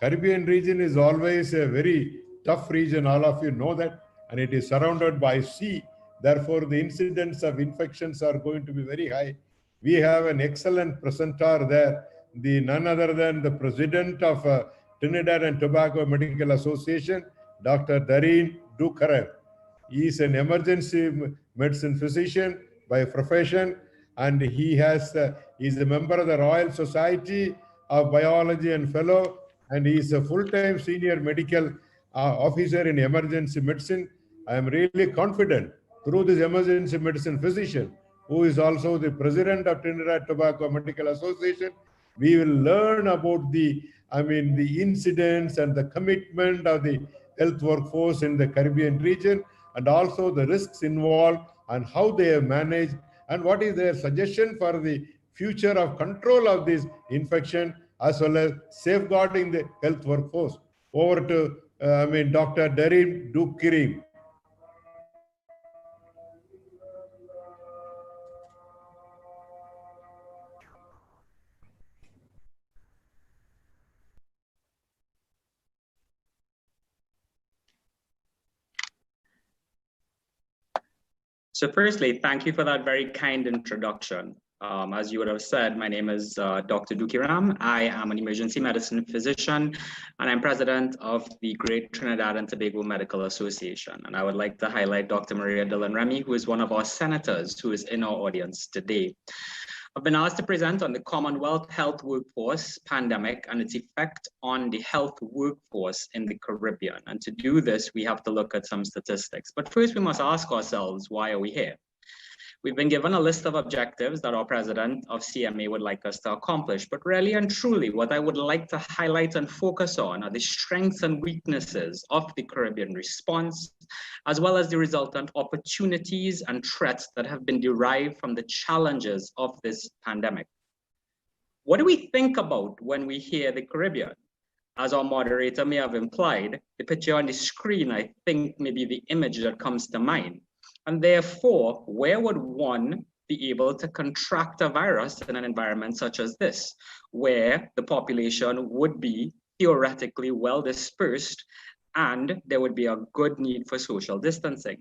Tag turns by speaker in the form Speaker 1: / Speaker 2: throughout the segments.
Speaker 1: Caribbean region is always a very tough region, all of you know that, and it is surrounded by sea. Therefore, the incidence of infections are going to be very high. We have an excellent presenter there, the none other than the president of Trinidad and Tobago Medical Association, Dr. Dareen Dukarev. He is an emergency medicine physician by profession, and he is a member of the Royal Society of Biology and fellow, and he is a full-time senior medical officer in emergency medicine. I am really confident through this emergency medicine physician, who is also the president of Trinidad Tobago Medical Association, we will learn about the incidents and the commitment of the health workforce in the Caribbean region, and also the risks involved and how they have managed, and what is their suggestion for the future of control of this infection, as well as safeguarding the health workforce. Over to Dr. Dareen Dukarev.
Speaker 2: So firstly, thank you for that very kind introduction. As you would have said, my name is Dr. Dukarev. I am an emergency medicine physician, and I'm president of the Great Trinidad and Tobago Medical Association. And I would like to highlight Dr. Maria Dillon Remy, who is one of our senators who is in our audience today. I've been asked to present on the Commonwealth health workforce pandemic and its effect on the health workforce in the Caribbean. And to do this, we have to look at some statistics. But first, we must ask ourselves, why are we here? We've been given a list of objectives that our president of CMA would like us to accomplish, but really and truly, what I would like to highlight and focus on are the strengths and weaknesses of the Caribbean response, as well as the resultant opportunities and threats that have been derived from the challenges of this pandemic. What do we think about when we hear the Caribbean? As our moderator may have implied, the picture on the screen, I think, may be the image that comes to mind. And therefore, where would one be able to contract a virus in an environment such as this, where the population would be theoretically well dispersed and there would be a good need for social distancing?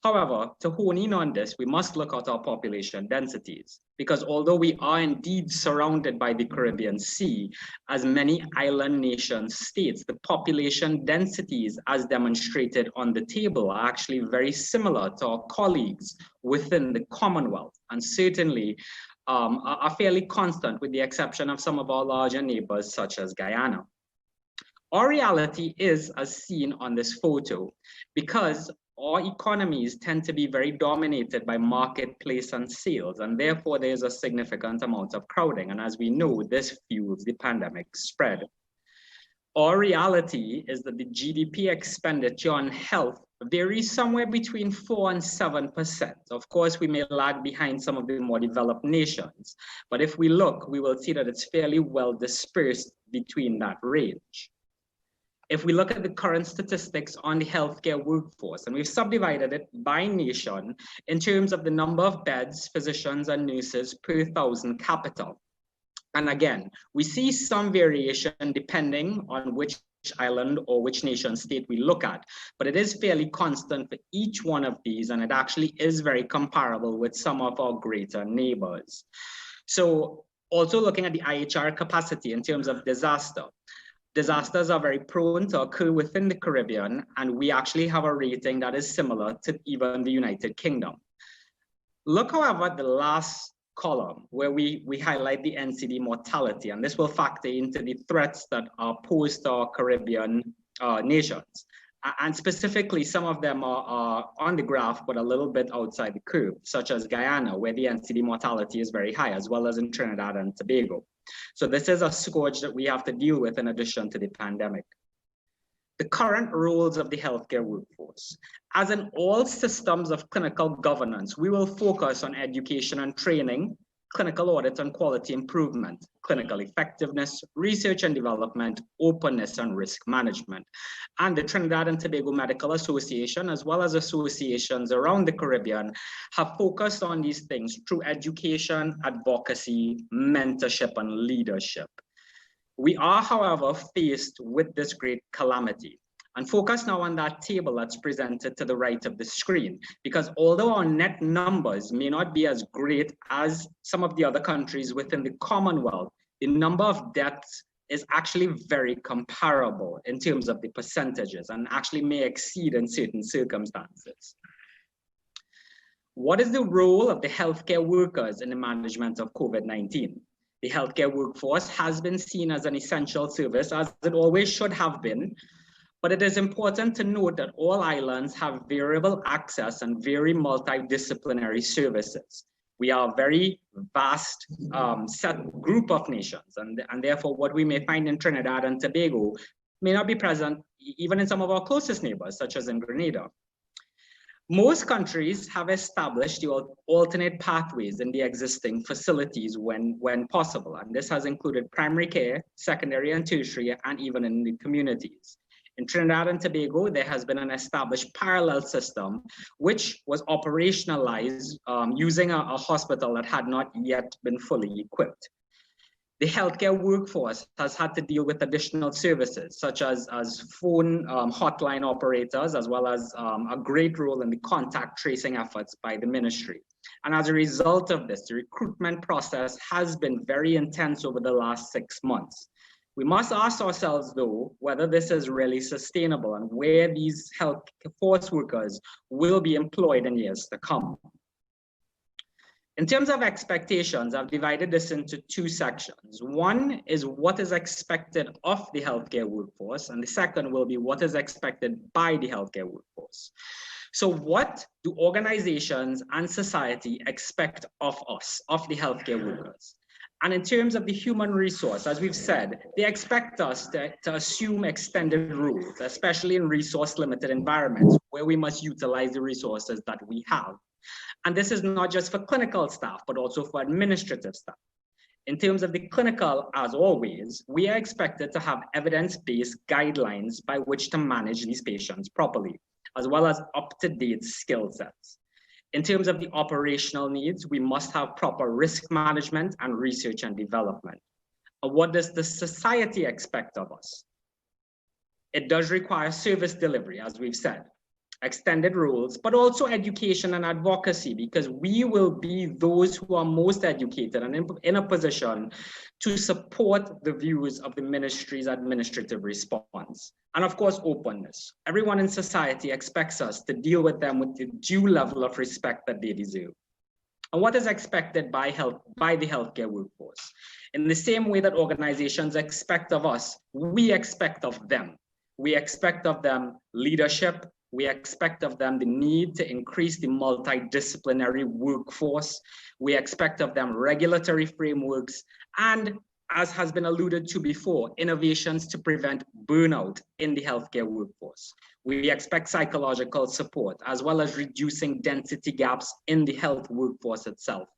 Speaker 2: However, to hone in on this, we must look at our population densities, because although we are indeed surrounded by the Caribbean Sea, as many island nation states, the population densities as demonstrated on the table are actually very similar to our colleagues within the Commonwealth, and certainly are fairly constant with the exception of some of our larger neighbors such as Guyana. Our reality is as seen on this photo, because our economies tend to be very dominated by marketplace and sales, and therefore there's a significant amount of crowding. And as we know, this fuels the pandemic spread. Our reality is that the GDP expenditure on health varies somewhere between 4 and 7%. Of course, we may lag behind some of the more developed nations, but if we look, we will see that it's fairly well dispersed between that range. If we look at the current statistics on the healthcare workforce, and we've subdivided it by nation in terms of the number of beds, physicians, and nurses per 1,000 capital. And again, we see some variation depending on which island or which nation state we look at, but it is fairly constant for each one of these, and it actually is very comparable with some of our greater neighbors. So also looking at the IHR capacity in terms of disaster. Disasters are very prone to occur within the Caribbean, and we actually have a rating that is similar to even the United Kingdom. Look, however, at the last column where we highlight the NCD mortality, and this will factor into the threats that are posed to our Caribbean nations. And specifically, some of them are on the graph, but a little bit outside the curve, such as Guyana, where the NCD mortality is very high, as well as in Trinidad and Tobago. So this is a scourge that we have to deal with in addition to the pandemic. The current roles of the healthcare workforce. As in all systems of clinical governance, we will focus on education and training, clinical audit and quality improvement, clinical effectiveness, research and development, openness and risk management. And the Trinidad and Tobago Medical Association, as well as associations around the Caribbean, have focused on these things through education, advocacy, mentorship, and leadership. We are, however, faced with this great calamity. And focus now on that table that's presented to the right of the screen, because although our net numbers may not be as great as some of the other countries within the Commonwealth, the number of deaths is actually very comparable in terms of the percentages and actually may exceed in certain circumstances. What is the role of the healthcare workers in the management of COVID-19? The healthcare workforce has been seen as an essential service, as it always should have been. But it is important to note that all islands have variable access and very multidisciplinary services. We are a very vast set group of nations, and therefore what we may find in Trinidad and Tobago may not be present even in some of our closest neighbors, such as in Grenada. Most countries have established the alternate pathways in the existing facilities when possible, and this has included primary care, secondary and tertiary, and even in the communities. In Trinidad and Tobago, there has been an established parallel system, which was operationalized using a hospital that had not yet been fully equipped. The healthcare workforce has had to deal with additional services, such as phone hotline operators, as well as a great role in the contact tracing efforts by the ministry. And as a result of this, the recruitment process has been very intense over the last 6 months. We must ask ourselves, though, whether this is really sustainable and where these health force workers will be employed in years to come. In terms of expectations, I've divided this into 2 sections. One is what is expected of the healthcare workforce, and the second will be what is expected by the healthcare workforce. So what do organizations and society expect of us, of the healthcare workers? And in terms of the human resource, as we've said, they expect us to assume extended roles, especially in resource-limited environments where we must utilize the resources that we have. And this is not just for clinical staff, but also for administrative staff. In terms of the clinical, as always, we are expected to have evidence-based guidelines by which to manage these patients properly, as well as up-to-date skill sets. In terms of the operational needs, we must have proper risk management and research and development. And what does the society expect of us? It does require service delivery, as we've said, extended roles, but also education and advocacy, because we will be those who are most educated and in a position to support the views of the ministry's administrative response. And of course, openness. Everyone in society expects us to deal with them with the due level of respect that they deserve. And what is expected by the healthcare workforce? In the same way that organizations expect of us, we expect of them. We expect of them leadership. We expect of them the need to increase the multidisciplinary workforce. We expect of them regulatory frameworks and, as has been alluded to before, innovations to prevent burnout in the healthcare workforce. We expect psychological support, as well as reducing density gaps in the health workforce itself.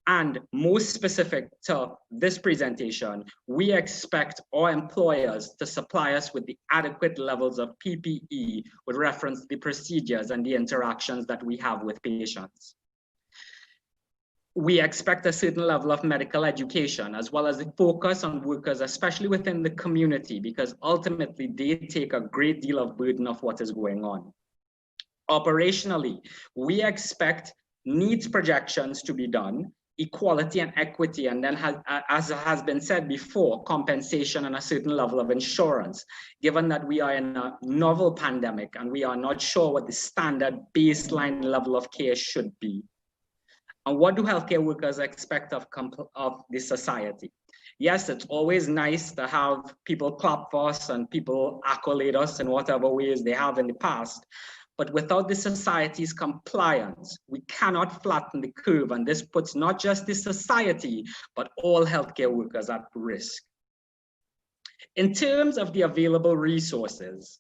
Speaker 2: And most specific to this presentation, we expect our employers to supply us with the adequate levels of PPE with reference to the procedures and the interactions that we have with patients. We expect a certain level of medical education, as well as the focus on workers, especially within the community, because ultimately they take a great deal of burden of what is going on. Operationally, we expect needs projections to be done, equality and equity, and then as has been said before, compensation and a certain level of insurance, given that we are in a novel pandemic and we are not sure what the standard baseline level of care should be. And what do healthcare workers expect of the society? Yes, it's always nice to have people clap for us and people accolade us in whatever ways they have in the past. But without the society's compliance, we cannot flatten the curve. And this puts not just the society, but all healthcare workers at risk. In terms of the available resources,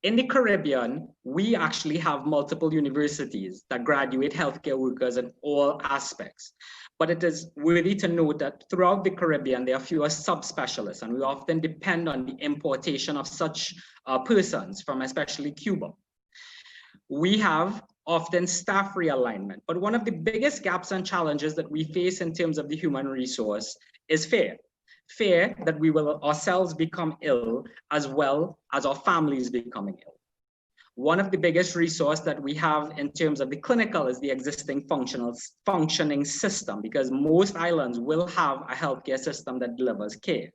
Speaker 2: in the Caribbean, we actually have multiple universities that graduate healthcare workers in all aspects. But it is worthy to note that throughout the Caribbean, there are fewer subspecialists, and we often depend on the importation of such persons from especially Cuba. We have often staff realignment, but one of the biggest gaps and challenges that we face in terms of the human resource is fear. fear that we will ourselves become ill as well as our families becoming ill. One of the biggest resources that we have in terms of the clinical is the existing functioning system, because most islands will have a healthcare system that delivers care.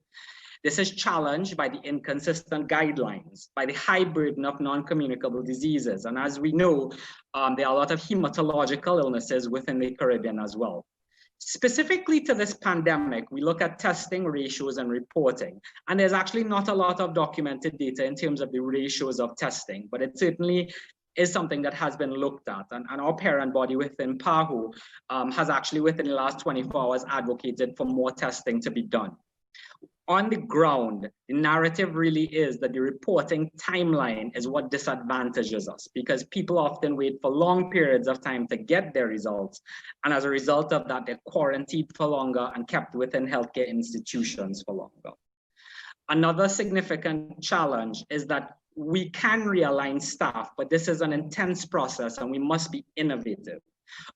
Speaker 2: This is challenged by the inconsistent guidelines, by the high burden of non-communicable diseases. And as we know, there are a lot of hematological illnesses within the Caribbean as well. Specifically to this pandemic, we look at testing ratios and reporting, and there's actually not a lot of documented data in terms of the ratios of testing, but it certainly is something that has been looked at. And our parent body within PAHO has actually within the last 24 hours advocated for more testing to be done. On the ground, the narrative really is that the reporting timeline is what disadvantages us, because people often wait for long periods of time to get their results. And as a result of that, they're quarantined for longer and kept within healthcare institutions for longer. Another significant challenge is that we can realign staff, but this is an intense process and we must be innovative.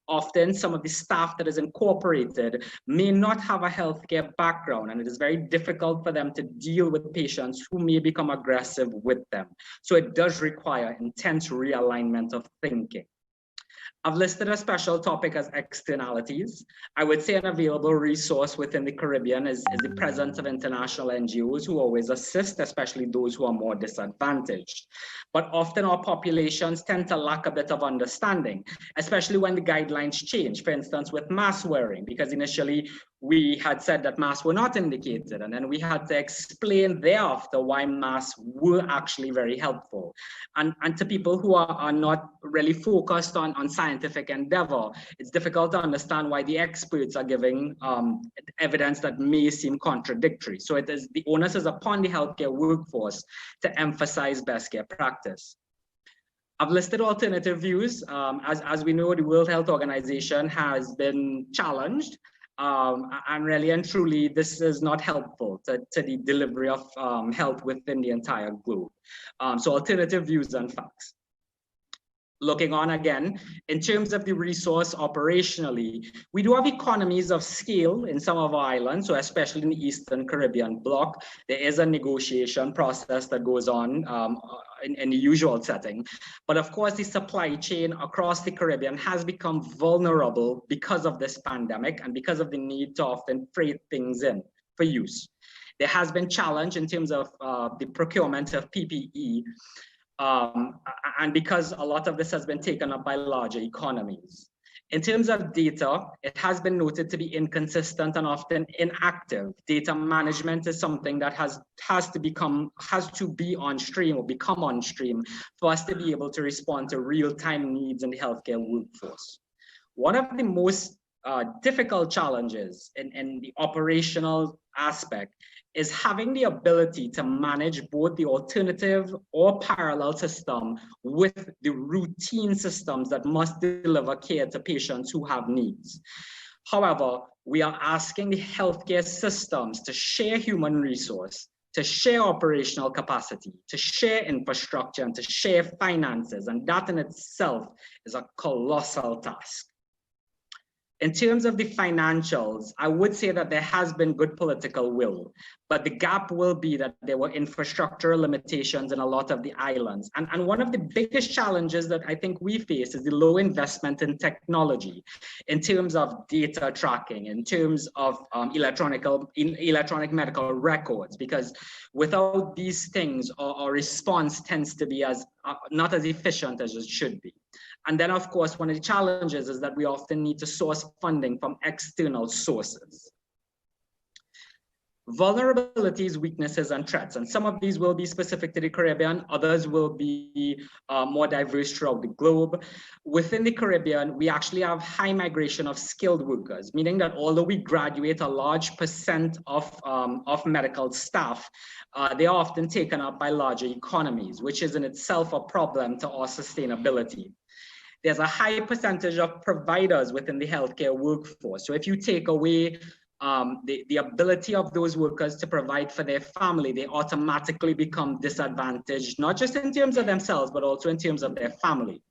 Speaker 2: Often some of the staff that is incorporated may not have a healthcare background, and it is very difficult for them to deal with patients who may become aggressive with them. So it does require intense realignment of thinking. I've listed a special topic as externalities. I would say an available resource within the Caribbean is the presence of international NGOs who always assist, especially those who are more disadvantaged. But often our populations tend to lack a bit of understanding, especially when the guidelines change, for instance, with mask wearing, because initially we had said that masks were not indicated, and then we had to explain thereafter why masks were actually very helpful. And to people who are not really focused on scientific endeavor, it's difficult to understand why the experts are giving evidence that may seem contradictory. So it is, the onus is upon the healthcare workforce to emphasize best care practice. I've listed alternative views. As we know, the World Health Organization has been challenged. And really and truly, this is not helpful to the delivery of health within the entire globe. So alternative views and facts. Looking on again, in terms of the resource operationally, we do have economies of scale in some of our islands, so especially in the Eastern Caribbean bloc, there is a negotiation process that goes on in the usual setting. But of course, the supply chain across the Caribbean has become vulnerable because of this pandemic and because of the need to often freight things in for use. There has been challenge in terms of the procurement of PPE, and because a lot of this has been taken up by larger economies. In terms of data, it has been noted to be inconsistent and often inactive. Data management is something that has to be on stream or become on stream for us to be able to respond to real-time needs in the healthcare workforce. One of the most difficult challenges in the operational aspect is having the ability to manage both the alternative or parallel system with the routine systems that must deliver care to patients who have needs. However, we are asking the healthcare systems to share human resource, to share operational capacity, to share infrastructure, and to share finances, and that in itself is a colossal task. In terms of the financials, I would say that there has been good political will, but the gap will be that there were infrastructural limitations in a lot of the islands. And one of the biggest challenges that I think we face is the low investment in technology, in terms of data tracking, in terms of electronic medical records, because without these things, our response tends to be not as efficient as it should be. And then, of course, one of the challenges is that we often need to source funding from external sources. Vulnerabilities, weaknesses, and threats. And some of these will be specific to the Caribbean, others will be more diverse throughout the globe. Within the Caribbean, we actually have high migration of skilled workers, meaning that although we graduate a large percent of medical staff, they are often taken up by larger economies, which is in itself a problem to our sustainability. There's a high percentage of providers within the healthcare workforce. So if you take away the ability of those workers to provide for their family, they automatically become disadvantaged, not just in terms of themselves, but also in terms of their family.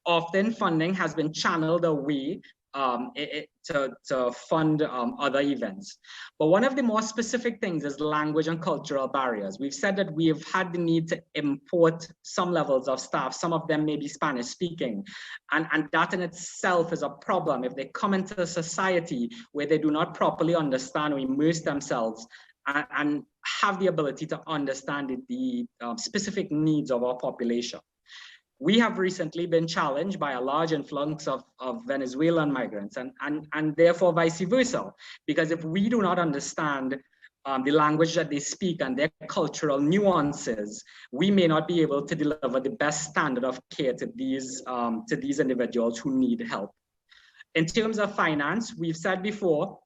Speaker 2: Often funding has been channeled away to fund other events. But one of the more specific things is language and cultural barriers. We've said that we have had the need to import some levels of staff. Some of them may be Spanish speaking. And that in itself is a problem if they come into a society where they do not properly understand or immerse themselves and have the ability to understand the specific needs of our population. We have recently been challenged by a large influx of Venezuelan migrants and therefore vice versa, because if we do not understand the language that they speak and their cultural nuances, we may not be able to deliver the best standard of care to these individuals who need help. In terms of finance, we've said before,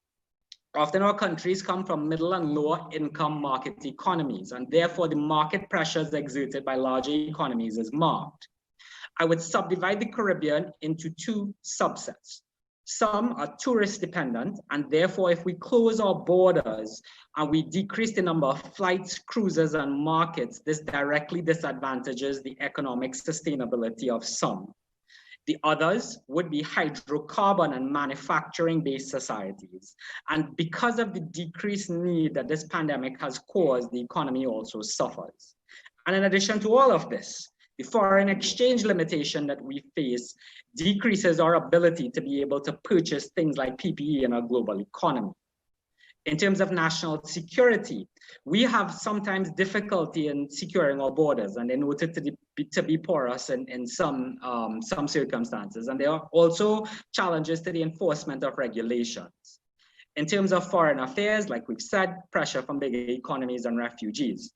Speaker 2: often our countries come from middle and lower income market economies, and therefore the market pressures exerted by larger economies is marked. I would subdivide the Caribbean into two subsets. Some are tourist dependent, and therefore if we close our borders and we decrease the number of flights, cruises, and markets, this directly disadvantages the economic sustainability of some. The others would be hydrocarbon and manufacturing-based societies. And because of the decreased need that this pandemic has caused, the economy also suffers. And in addition to all of this, the foreign exchange limitation that we face decreases our ability to be able to purchase things like PPE in our global economy. In terms of national security, we have sometimes difficulty in securing our borders, and they're noted to be porous in some circumstances. And there are also challenges to the enforcement of regulations. In terms of foreign affairs, like we've said, pressure from bigger economies and refugees.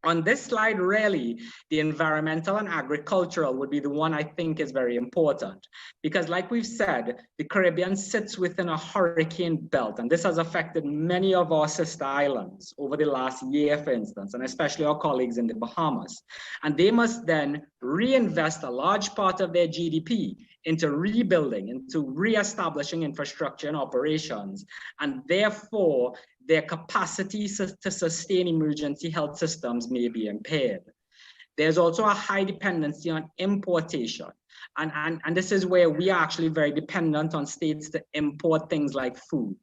Speaker 2: On this slide, really, the environmental and agricultural would be the one I think is very important, because like we've said, the Caribbean sits within a hurricane belt, and this has affected many of our sister islands over the last year, for instance, and especially our colleagues in the Bahamas. And they must then reinvest a large part of their GDP into rebuilding, into reestablishing infrastructure and operations, and therefore their capacity to sustain emergency health systems may be impaired. There's also a high dependency on importation, and this is where we are actually very dependent on states to import things like food.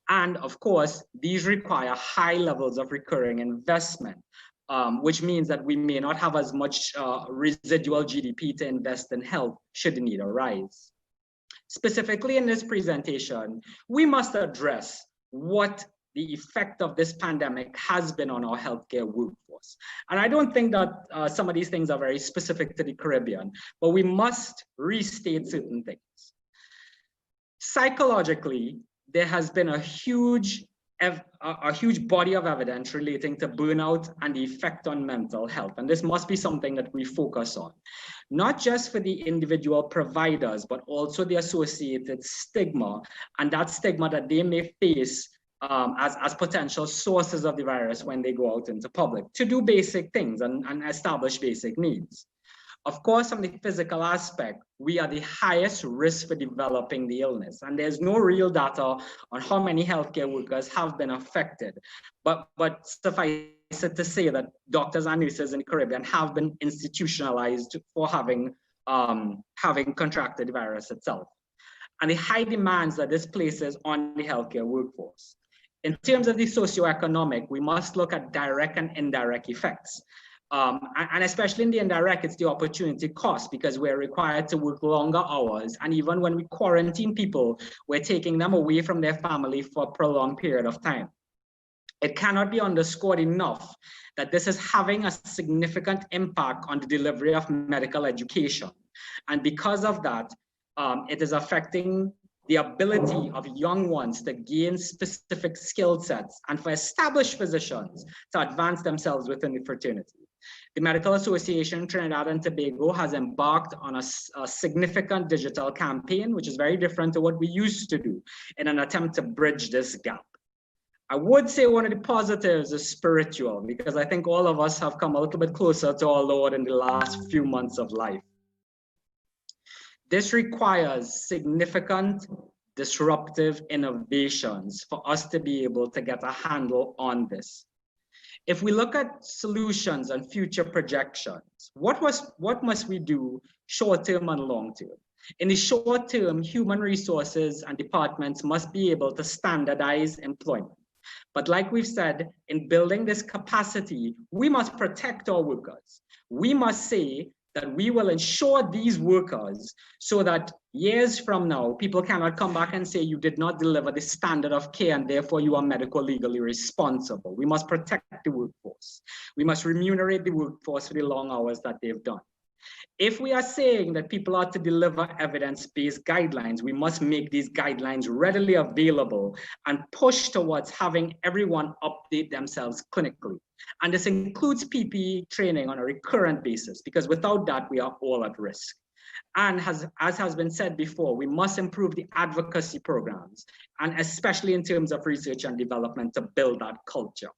Speaker 2: And of course, these require high levels of recurring investment, which means that we may not have as much residual GDP to invest in health should the need arise. Specifically in this presentation, we must address what the effect of this pandemic has been on our healthcare workforce. And I don't think that some of these things are very specific to the Caribbean, but we must restate certain things. Psychologically, there has been a huge body of evidence relating to burnout and the effect on mental health. And this must be something that we focus on, not just for the individual providers, but also the associated stigma, and that stigma that they may face as potential sources of the virus when they go out into public to do basic things and establish basic needs. Of course, from the physical aspect, we are the highest risk for developing the illness, and there's no real data on how many healthcare workers have been affected. But suffice it to say that doctors and nurses in the Caribbean have been institutionalized for having contracted the virus itself, and the high demands that this places on the healthcare workforce. In terms of the socioeconomic, we must look at direct and indirect effects. And especially in the indirect, it's the opportunity cost, because we're required to work longer hours. And even when we quarantine people, we're taking them away from their family for a prolonged period of time. It cannot be underscored enough that this is having a significant impact on the delivery of medical education. And because of that, it is affecting the ability of young ones to gain specific skill sets and for established physicians to advance themselves within the fraternity. The Medical Association Trinidad and Tobago has embarked on a significant digital campaign, which is very different to what we used to do, in an attempt to bridge this gap. I would say one of the positives is spiritual, because I think all of us have come a little bit closer to our Lord in the last few months of life. This requires significant disruptive innovations for us to be able to get a handle on this. If we look at solutions and future projections, what must we do short-term and long-term? In the short term, human resources and departments must be able to standardize employment. But like we've said, in building this capacity, we must protect our workers. We must say that we will ensure these workers so that years from now, people cannot come back and say you did not deliver the standard of care and therefore you are medical legally responsible. We must protect the workforce. We must remunerate the workforce for the long hours that they've done. If we are saying that people are to deliver evidence-based guidelines, we must make these guidelines readily available and push towards having everyone update themselves clinically. And this includes PPE training on a recurrent basis, because without that, we are all at risk. And as has been said before, we must improve the advocacy programs, and especially in terms of research and development to build that culture.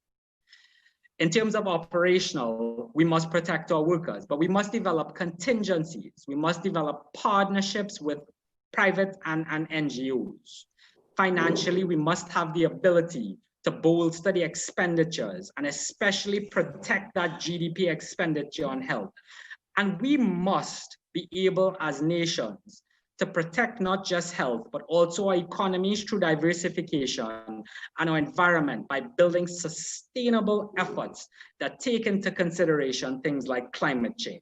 Speaker 2: In terms of operational, we must protect our workers, but we must develop contingencies. We must develop partnerships with private and NGOs. Financially, we must have the ability to bolster the expenditures and especially protect that GDP expenditure on health. And we must be able as nations to protect not just health, but also our economies through diversification and our environment by building sustainable efforts that take into consideration things like climate change.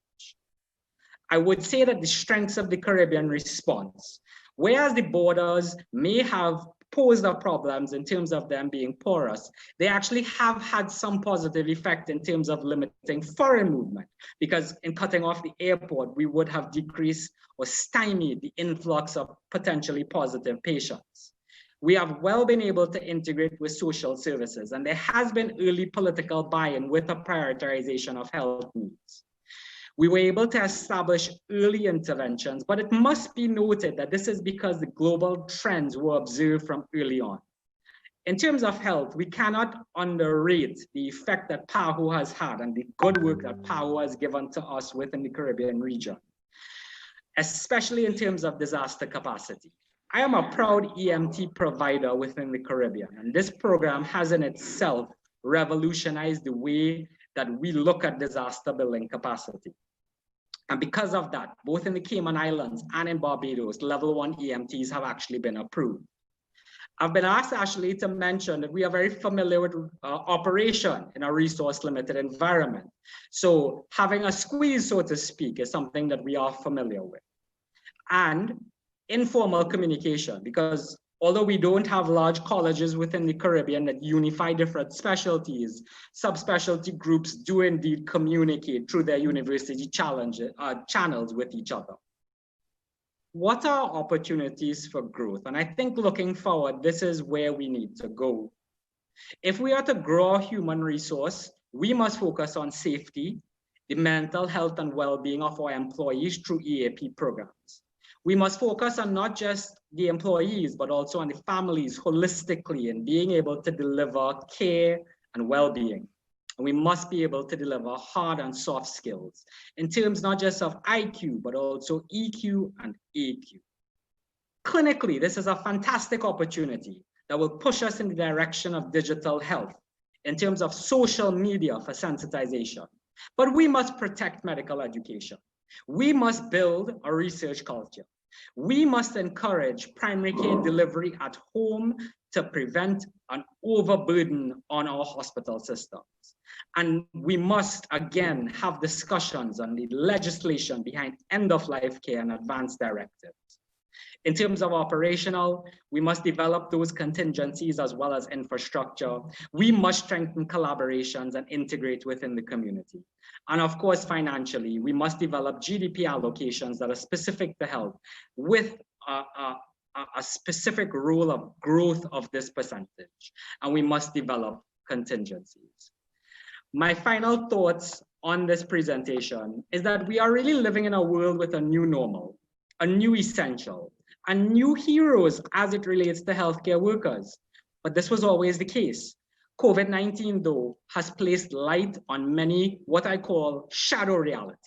Speaker 2: I would say that the strengths of the Caribbean response, whereas the borders may have posed our problems in terms of them being porous, they actually have had some positive effect in terms of limiting foreign movement, because in cutting off the airport, we would have decreased or stymied the influx of potentially positive patients. We have well been able to integrate with social services, and there has been early political buy-in with a prioritization of health needs. We were able to establish early interventions, but it must be noted that this is because the global trends were observed from early on. In terms of health, we cannot underrate the effect that PAHO has had and the good work that PAHO has given to us within the Caribbean region, especially in terms of disaster capacity. I am a proud EMT provider within the Caribbean, and this program has in itself revolutionized the way that we look at disaster building capacity. And because of that, both in the Cayman Islands and in Barbados, level 1 EMTs have actually been approved. I've been asked actually to mention that we are very familiar with operation in a resource limited environment. So having a squeeze, so to speak, is something that we are familiar with. And informal communication, because although we don't have large colleges within the Caribbean that unify different specialties, subspecialty groups do indeed communicate through their university channels with each other. What are opportunities for growth? And I think looking forward, this is where we need to go. If we are to grow our human resource, we must focus on safety, the mental health and well-being of our employees through EAP programs. We must focus on not just the employees, but also on the families holistically and being able to deliver care and well-being. And we must be able to deliver hard and soft skills in terms not just of IQ, but also EQ and AQ. Clinically, this is a fantastic opportunity that will push us in the direction of digital health in terms of social media for sensitization. But we must protect medical education. We must build a research culture. We must encourage primary care delivery at home to prevent an overburden on our hospital systems. And we must, again, have discussions on the legislation behind end-of-life care and advanced directives. In terms of operational, we must develop those contingencies as well as infrastructure. We must strengthen collaborations and integrate within the community. And of course, financially, we must develop GDP allocations that are specific to health with a specific rule of growth of this percentage. And we must develop contingencies. My final thoughts on this presentation is that we are really living in a world with a new normal, a new essential, and new heroes as it relates to healthcare workers. But this was always the case. COVID-19, though, has placed light on many what I call shadow realities.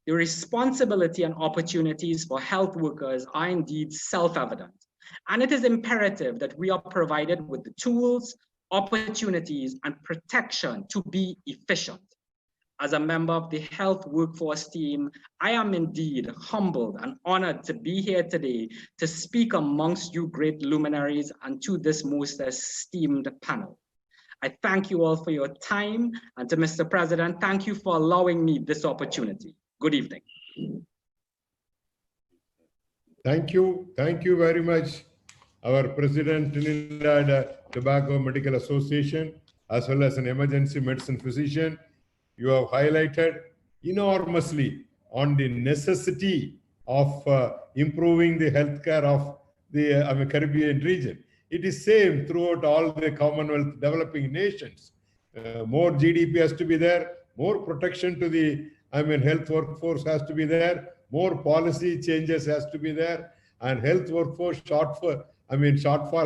Speaker 2: The responsibility and opportunities for health workers are indeed self-evident. And it is imperative that we are provided with the tools, opportunities, and protection to be efficient. as a member of the health workforce team, I am indeed humbled and honored to be here today to speak amongst you great luminaries and to this most esteemed panel. I thank you all for your time, and to Mr. President, thank you for allowing me this opportunity. Good evening.
Speaker 1: Thank you very much, our President, Trinidad Tobacco Medical Association, as well as an emergency medicine physician. You have highlighted enormously on the necessity of improving the healthcare of the Caribbean region. It is same throughout all the Commonwealth developing nations. More GDP has to be there, more protection to the health workforce has to be there, more policy changes has to be there, and health workforce shortfall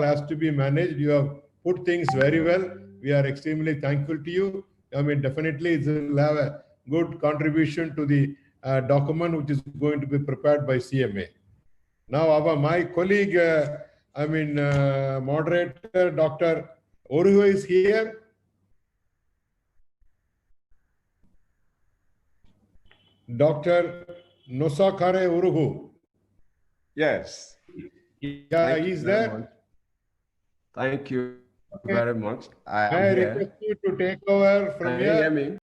Speaker 1: has to be managed. You have put things very well. We are extremely thankful to you. Definitely it will have a good contribution to the document which is going to be prepared by CMA. Now, my colleague, moderator, Dr. Oruho is here. Dr. Nosakare Uruhu.
Speaker 3: Yes.
Speaker 1: Yeah, he's there.
Speaker 3: Thank you very much.
Speaker 1: I request you to take over from here.
Speaker 3: Can you hear me?